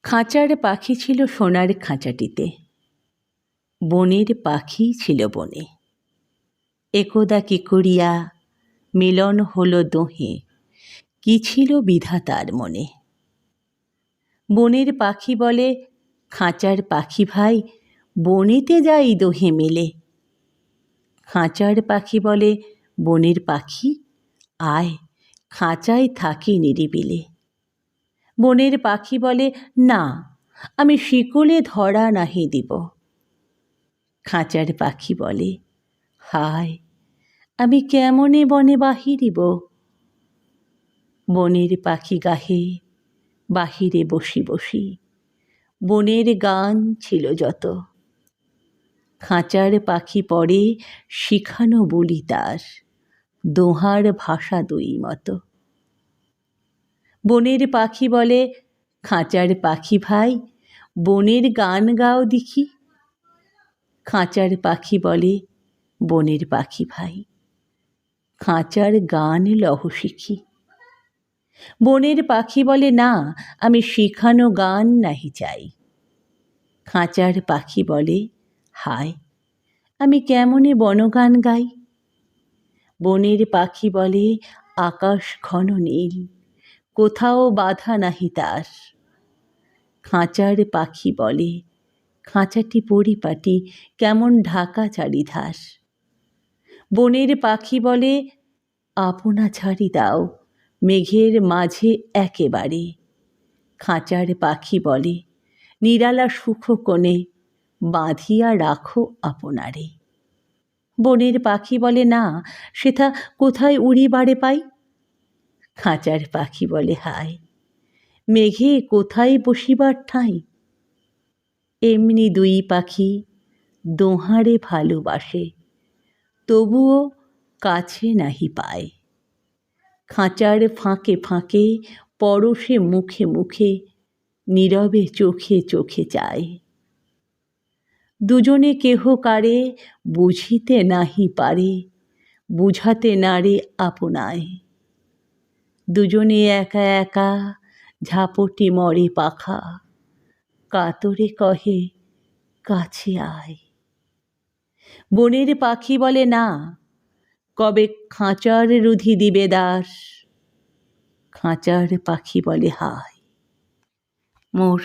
খাঁচার পাখি ছিল সোনার খাঁচাটিতে, বনের পাখি ছিল বনে। একদা কি করিয়া মিলন হলো দোহে, কি ছিল বিধাতার মনে। বনের পাখি বলে, খাঁচার পাখি ভাই, বনেতে যাই দোহে মেলে। খাঁচার পাখি বলে, বনের পাখি আয়, খাঁচায় থাকি নিরিবিলে। বনের পাখি বলে, না, আমি শিকলে ধরা নাহি দিব। খাঁচার পাখি বলে, হায়, আমি কেমনে বনে বাহিরিব। বনের পাখি গাহে বাহিরে বসি বসি, বনের গান ছিল যত। খাঁচার পাখি পড়ে শিখানো বলি তার, দোহার ভাষা দুই মতো। বনের পাখি বলে, খাঁচার পাখি ভাই, বনের গান গাও দেখি। খাঁচার পাখি বলে, বনের পাখি ভাই, খাঁচার গান লহ শিখি। বনের পাখি বলে, না, আমি শিখানো গান নাহি চাই। খাঁচার পাখি বলে, হায়, আমি কেমনে বনগান গাই। বনের পাখি বলে, আকাশ ঘন নীল, কোথাও বাধা নাহি তার। খাঁচার পাখি বলে, খাঁচাটি পরিপাটি, কেমন ঢাকা চারিধার। বনের পাখি বলে, আপনা ছাড়ি দাও মেঘের মাঝে একেবারে। খাঁচার পাখি বলে, নিরালা সুখ কোণে বাঁধিয়া রাখো আপনারে। বনের পাখি বলে, না, সেথা কোথায় উড়িবারে পাই। খাঁচার পাখি বলে, হায়, মেঘে কোথায় বসিবার ঠাঁই। এমনি দুই পাখি দোহারে ভালোবাসে, তবুও কাছে নাহি পায়। খাঁচার ফাঁকে ফাঁকে, পরশে মুখে মুখে, নীরবে চোখে চোখে চায়। দুজনে কেহ কারে বুঝিতে নাহি পারে, বুঝাতে নারে আপনায়। দুজনে একা একা ঝাপটি মরে পাখা, কাতরে কহে কাছে আয়। বনের পাখি বলে, না, কবে খাঁচার রুধি দিবে দাস। খাঁচার পাখি বলে, হায়, মোর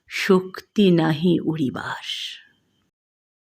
শক্তি নাহি উড়িবার।